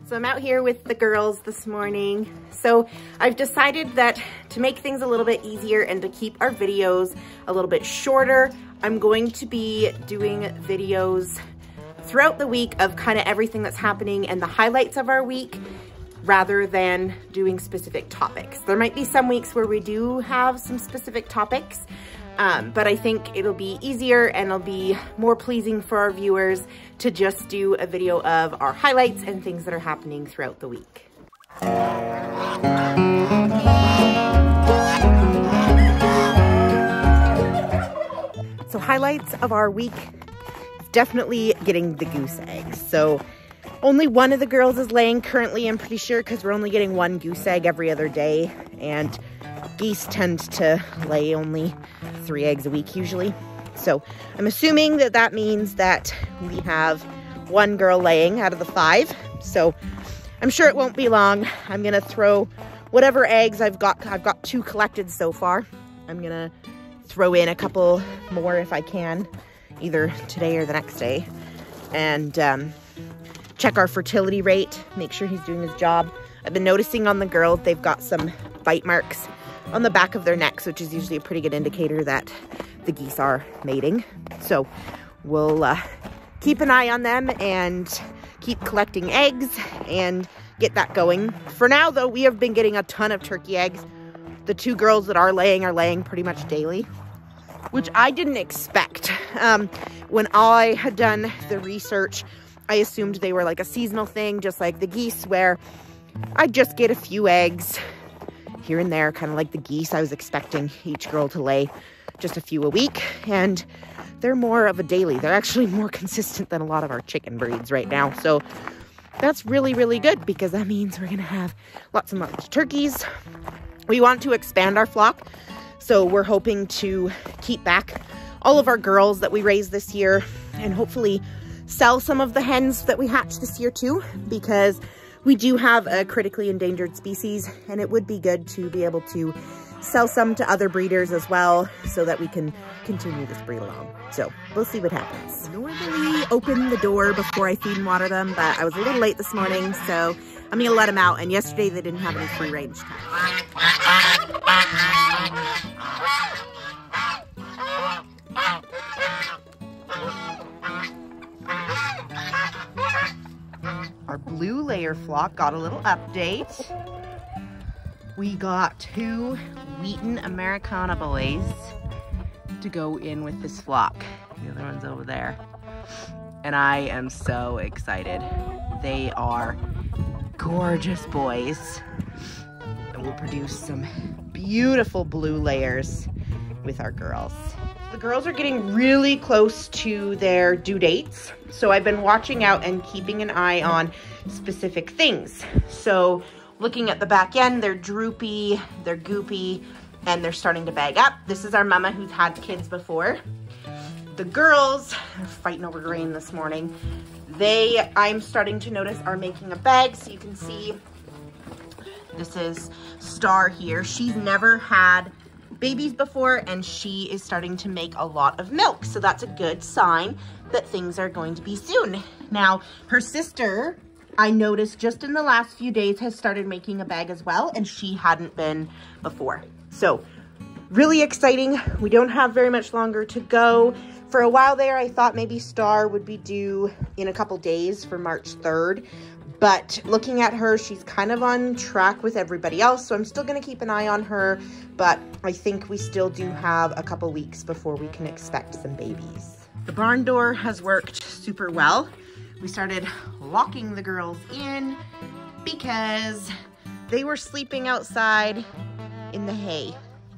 So I'm out here with the girls this morning. So I've decided that to make things a little bit easier and to keep our videos a little bit shorter, I'm going to be doing videos throughout the week of kind of everything that's happening and the highlights of our week, rather than doing specific topics. There might be some weeks where we do have some specific topics, but I think it'll be easier and it'll be more pleasing for our viewers to just do a video of our highlights and things that are happening throughout the week. So highlights of our week, definitely getting the goose eggs. So only one of the girls is laying currently, I'm pretty sure, because we're only getting one goose egg every other day, and geese tend to lay only 3 eggs a week usually. So I'm assuming that that means that we have one girl laying out of the 5. So I'm sure it won't be long. I'm gonna throw whatever eggs I've got 2 collected so far. I'm gonna throw in a couple more if I can, either today or the next day, and check our fertility rate, make sure he's doing his job. I've been noticing on the girls, they've got some bite marks on the back of their necks, which is usually a pretty good indicator that the geese are mating. So we'll keep an eye on them and keep collecting eggs and get that going. For now though, we have been getting a ton of turkey eggs. The 2 girls that are laying pretty much daily, which I didn't expect. When I had done the research, I assumed they were like a seasonal thing, just like the geese, where I just get a few eggs here and there, kind of like the geese. I was expecting each girl to lay just a few a week, and they're more of a daily. They're actually more consistent than a lot of our chicken breeds right now. So that's really, really good, because that means we're gonna have lots and lots of turkeys. We want to expand our flock, so we're hoping to keep back all of our girls that we raised this year and hopefully sell some of the hens that we hatched this year too, because we do have a critically endangered species, and it would be good to be able to sell some to other breeders as well so that we can continue this breed along. So we'll see what happens. Normally open the door before I feed and water them, but I was a little late this morning, so I'm gonna let them out, and yesterday they didn't have any free range time. Our blue layer flock got a little update. We got 2 Wheaton Americana boys to go in with this flock. The other one's over there. And I am so excited. They are gorgeous boys. And we'll produce some beautiful blue layers with our girls. The girls are getting really close to their due dates, so I've been watching out and keeping an eye on specific things. So looking at the back end, they're droopy, they're goopy, and they're starting to bag up. This is our mama who's had kids before. The girls are fighting over grain this morning. I'm starting to notice, are making a bag. So you can see, this is Star here. She's never had babies before, and she is starting to make a lot of milk. So that's a good sign that things are going to be soon. Now, her sister, I noticed just in the last few days, has started making a bag as well, and she hadn't been before. So really exciting. We don't have very much longer to go. For a while there, I thought maybe Star would be due in a couple days for March 3rd. But looking at her, she's kind of on track with everybody else. So I'm still going to keep an eye on her. But I think we still do have a couple weeks before we can expect some babies. The barn door has worked super well. We started locking the girls in because they were sleeping outside in the hay.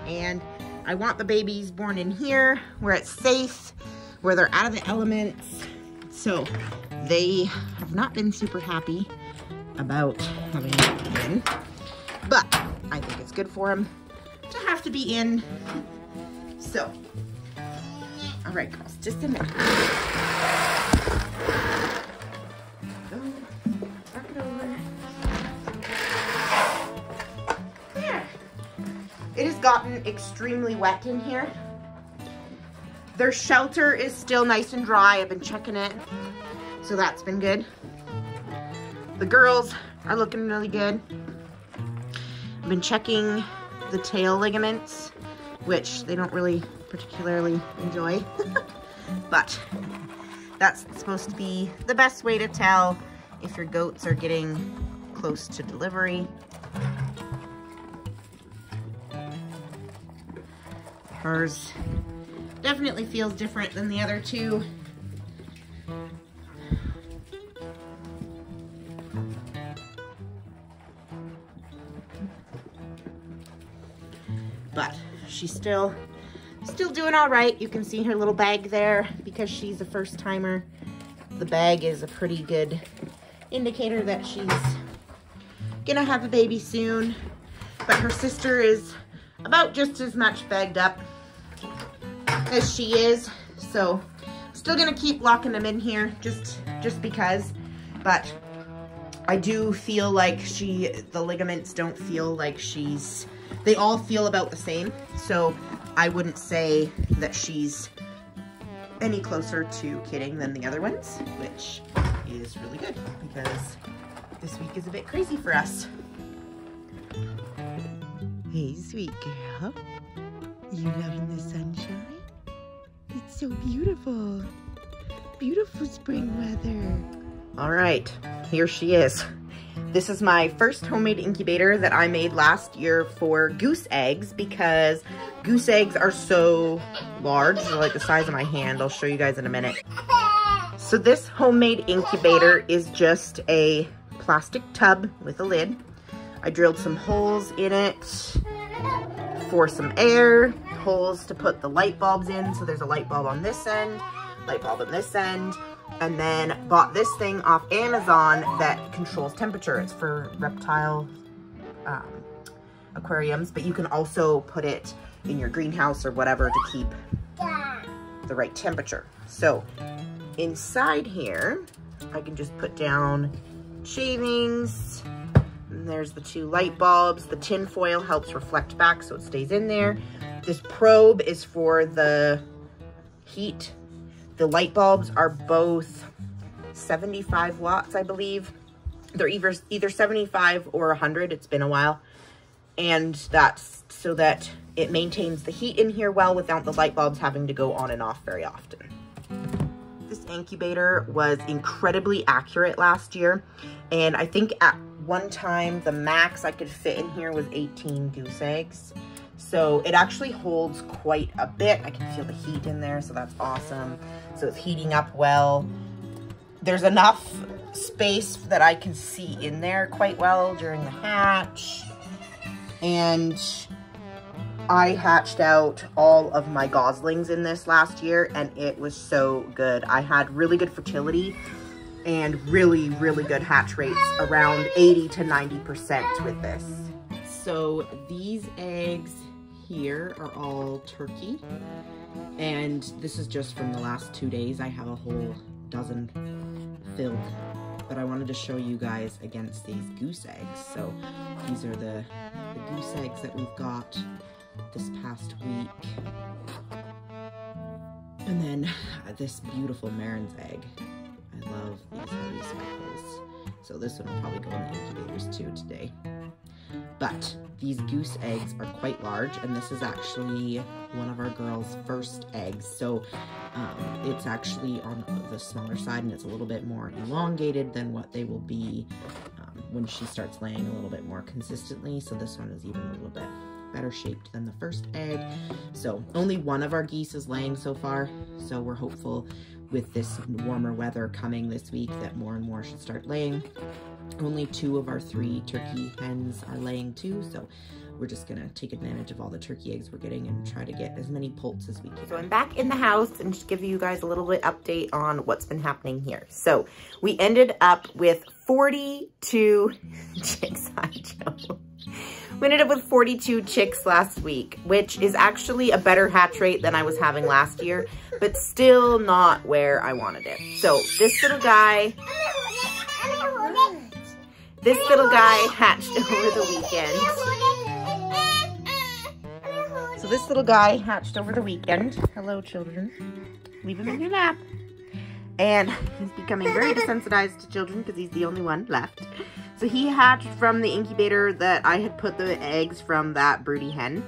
And I want the babies born in here where it's safe, where they're out of the elements. So they have not been super happy about having it in, but I think it's good for them to have to be in. So, all right, girls, just a minute. Go, tuck it over. There. It has gotten extremely wet in here. Their shelter is still nice and dry. I've been checking it, so that's been good. The girls are looking really good. I've been checking the tail ligaments, which they don't really particularly enjoy, but that's supposed to be the best way to tell if your goats are getting close to delivery. Hers definitely feels different than the other two. But she's still doing all right. You can see her little bag there because she's a first timer. The bag is a pretty good indicator that she's gonna have a baby soon. But her sister is about just as much bagged up as she is. So still gonna keep locking them in here just because. But I do feel like the ligaments don't feel like they all feel about the same. So I wouldn't say that she's any closer to kidding than the other ones, which is really good because this week is a bit crazy for us. Hey, sweet girl. You loving the sunshine? It's so beautiful. Beautiful spring weather. All right, here she is. This is my first homemade incubator that I made last year for goose eggs because goose eggs are so large. They're like the size of my hand. I'll show you guys in a minute. So this homemade incubator is just a plastic tub with a lid. I drilled some holes in it for some air, holes to put the light bulbs in. So there's a light bulb on this end, light bulb on this end. And then bought this thing off Amazon that controls temperature. It's for reptile aquariums, but you can also put it in your greenhouse or whatever to keep the right temperature. So inside here, I can just put down shavings. And there's the 2 light bulbs. The tin foil helps reflect back so it stays in there. This probe is for the heat. The light bulbs are both 75 watts, I believe. They're either 75 or 100. It's been a while. And that's so that it maintains the heat in here well without the light bulbs having to go on and off very often. This incubator was incredibly accurate last year. And I think at one time, the max I could fit in here was 18 goose eggs. So it actually holds quite a bit. I can feel the heat in there, so that's awesome. So it's heating up well. There's enough space that I can see in there quite well during the hatch. And I hatched out all of my goslings in this last year, and it was so good. I had really good fertility and really, really good hatch rates, around 80 to 90% with this. So these eggs here are all turkey, and this is just from the last 2 days. I have a whole dozen filled, but I wanted to show you guys against these goose eggs. So these are the goose eggs that we've got this past week, and then this beautiful Marin's egg. I love these heavy speckles, so this one will probably go in the incubators too today. But these goose eggs are quite large, and this is actually one of our girls' first eggs. So it's actually on the smaller side, and it's a little bit more elongated than what they will be when she starts laying a little bit more consistently. So this one is even a little bit better shaped than the first egg. So only one of our geese is laying so far. So we're hopeful with this warmer weather coming this week that more and more should start laying. Only 2 of our 3 turkey hens are laying too, so we're just gonna take advantage of all the turkey eggs we're getting and try to get as many poults as we can. So I'm back in the house and just give you guys a little bit update on what's been happening here. So we ended up with 42 chicks. Hi, Joe. We ended up with 42 chicks last week, which is actually a better hatch rate than I was having last year, but still not where I wanted it. So this little guy hatched over the weekend. So this little guy hatched over the weekend. Hello, children. Leave him in your lap. And he's becoming very desensitized to children because he's the only one left. So he hatched from the incubator that I had put the eggs from that broody hen.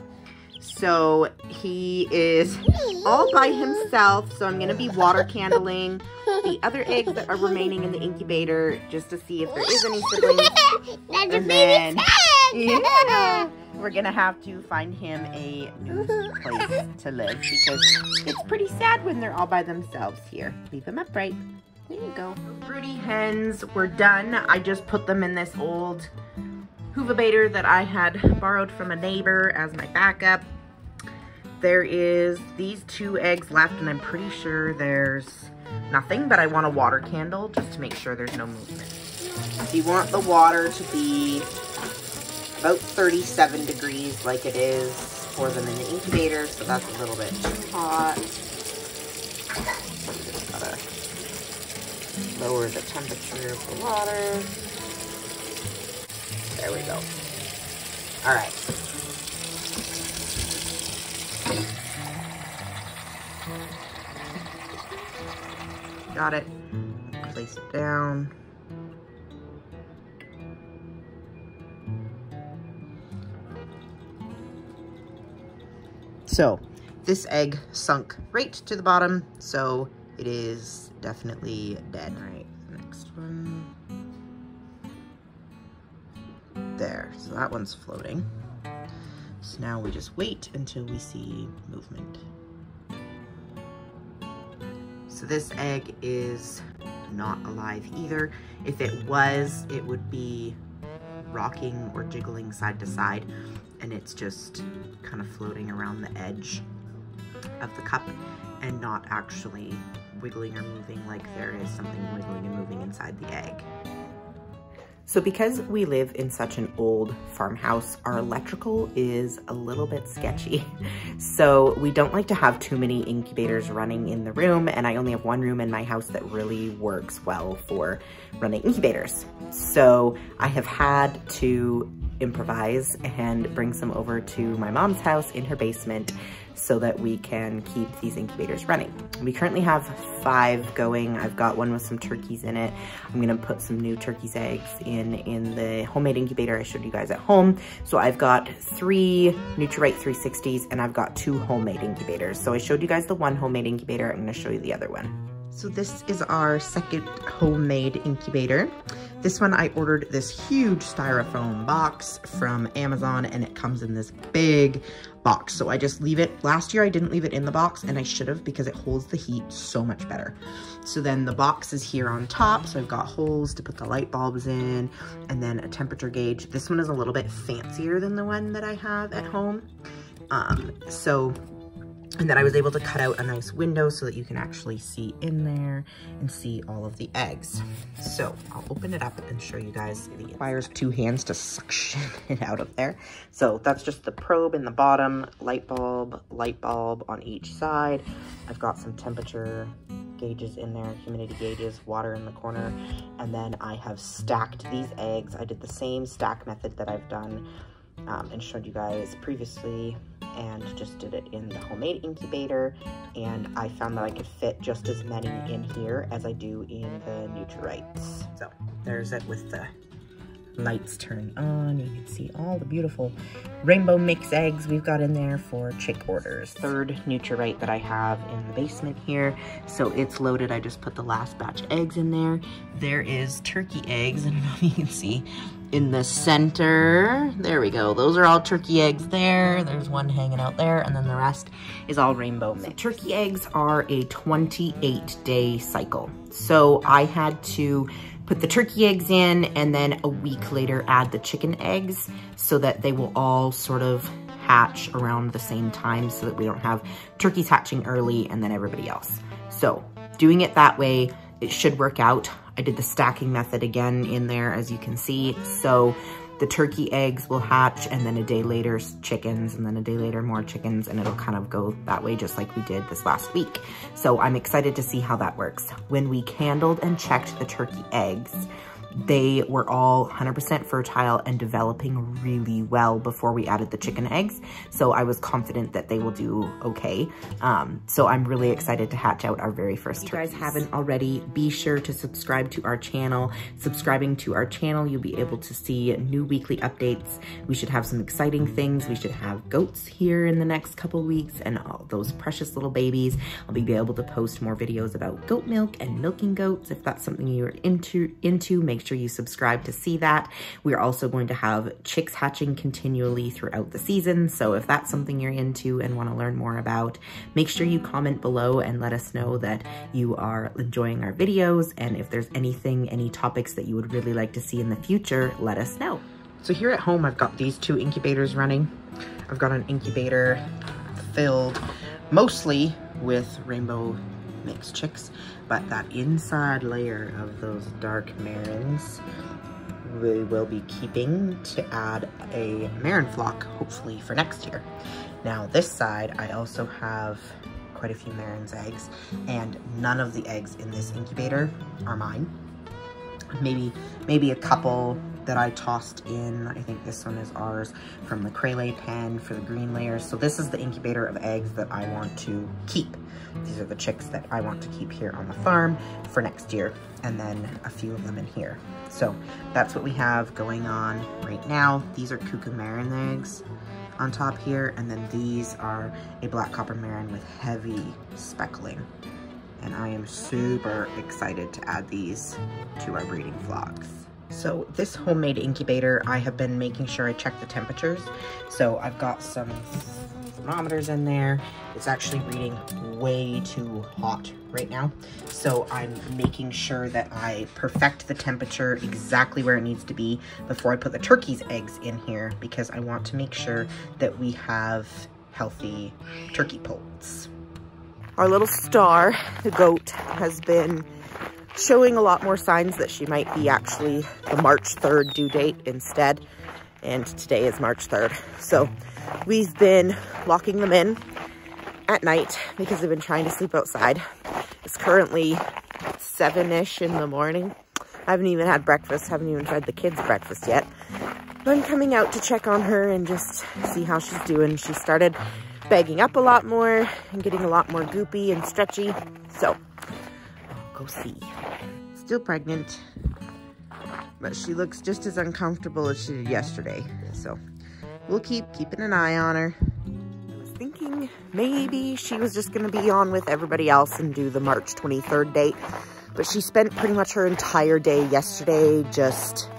So he is all by himself. So I'm going to be water candling the other eggs that are remaining in the incubator just to see if there is any siblings. And then, yeah, we're going to have to find him a new place to live because it's pretty sad when they're all by themselves here. Leave him upright. There you go. Broody hens were done. I just put them in this old Incubator that I had borrowed from a neighbor as my backup. There is these 2 eggs left, and I'm pretty sure there's nothing, but I want a water candle just to make sure there's no movement. So you want the water to be about 37 degrees like it is for them in the incubator, so that's a little bit too hot. So we just gotta lower the temperature of the water. There we go. All right. Got it. Place it down. So this egg sunk right to the bottom, so it is definitely dead. All right, next one. There, so that one's floating. So now we just wait until we see movement. So this egg is not alive either. If it was, it would be rocking or jiggling side to side, and it's just kind of floating around the edge of the cup and not actually wiggling or moving like there is something wiggling and moving inside the egg. So because we live in such an old farmhouse, our electrical is a little bit sketchy. So we don't like to have too many incubators running in the room, and I only have one room in my house that really works well for running incubators. So I have had to improvise and bring some over to my mom's house in her basement so that we can keep these incubators running. We currently have 5 going. I've got one with some turkeys in it. I'm gonna put some new turkey's eggs in the homemade incubator I showed you guys at home. So I've got 3 Nutri-Right 360s and I've got 2 homemade incubators. So I showed you guys the one homemade incubator. I'm gonna show you the other one. So this is our second homemade incubator. This one I ordered this huge styrofoam box from Amazon, and it comes in this big box. So I just leave it. Last year I didn't leave it in the box, and I should have, because it holds the heat so much better. So then the box is here on top. So I've got holes to put the light bulbs in, and then a temperature gauge. This one is a little bit fancier than the one that I have at home. And then I was able to cut out a nice window so that you can actually see in there and see all of the eggs. So I'll open it up and show you guys. It requires 2 hands to suction it out of there. So that's just the probe in the bottom, light bulb on each side. I've got some temperature gauges in there, humidity gauges, water in the corner, and then I have stacked these eggs. I did the same stack method that I've done and showed you guys previously, and just did it in the homemade incubator, and I found that I could fit just as many in here as I do in the Nutri-Rights. So there's it with the lights turned on. You can see all the beautiful rainbow mix eggs we've got in there for chick orders. 3rd Nutri-Right that I have in the basement here. So it's loaded. I just put the last batch of eggs in there. There is turkey eggs. I don't know if you can see in the center. There we go. Those are all turkey eggs there. There's one hanging out there, and then the rest is all rainbow mix. So turkey eggs are a 28-day cycle. So I had to put the turkey eggs in and then a week later add the chicken eggs so that they will all sort of hatch around the same time, so that we don't have turkeys hatching early and then everybody else. So doing it that way, it should work out. I did the stacking method again in there, as you can see. So the turkey eggs will hatch, and then a day later chickens, and then a day later more chickens, and it'll kind of go that way just like we did this last week. So I'm excited to see how that works. When we candled and checked the turkey eggs, they were all 100% fertile and developing really well before we added the chicken eggs. So I was confident that they will do okay. So I'm really excited to hatch out our very first turkeys. If you guys haven't already, be sure to subscribe to our channel. Subscribing to our channel, you'll be able to see new weekly updates. We should have some exciting things. We should have goats here in the next couple weeks and all those precious little babies. I'll be able to post more videos about goat milk and milking goats. If that's something you're into, make sure you subscribe to see that. We're also going to have chicks hatching continually throughout the season. So if that's something you're into and want to learn more about, make sure you comment below and let us know that you are enjoying our videos. And if there's anything, any topics that you would really like to see in the future, let us know. So here at home, I've got these 2 incubators running. I've got an incubator filled mostly with rainbow mixed chicks, but that inside layer of those dark marins we will be keeping to add a marin flock, hopefully for next year. Now this side, I also have quite a few marin's eggs, and none of the eggs in this incubator are mine. Maybe a couple that I tossed in. I think this one is ours from the Craylet pen for the green layers. So this is the incubator of eggs that I want to keep. These are the chicks that I want to keep here on the farm for next year, and then a few of them in here. So that's what we have going on right now. These are cuckoo marin eggs on top here, and then these are a black copper marin with heavy speckling. And I am super excited to add these to our breeding flocks. So this homemade incubator, I have been making sure I check the temperatures. So I've got some thermometers in there. It's actually reading way too hot right now. So I'm making sure that I perfect the temperature exactly where it needs to be before I put the turkey's eggs in here, because I want to make sure that we have healthy turkey poults. Our little Star, the goat, has been showing a lot more signs that she might be actually the March 3rd due date instead. And today is March 3rd. So we've been locking them in at night because they've been trying to sleep outside. It's currently 7-ish in the morning. I haven't even had breakfast, haven't even fed the kids breakfast yet. I'm coming out to check on her and just see how she's doing. She started bagging up a lot more and getting a lot more goopy and stretchy. So I'll go see. Still pregnant, but she looks just as uncomfortable as she did yesterday. So we'll keeping an eye on her. I was thinking maybe she was just gonna be on with everybody else and do the March 23rd date, but she spent pretty much her entire day yesterday just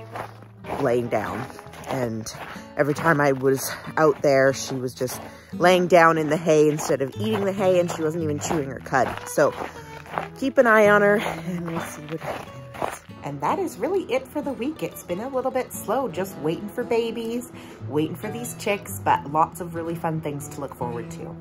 laying down. And every time I was out there, she was just laying down in the hay instead of eating the hay, and she wasn't even chewing her cud. So keep an eye on her and we'll see what happens. And that is really it for the week. It's been a little bit slow, just waiting for babies, waiting for these chicks, but lots of really fun things to look forward to.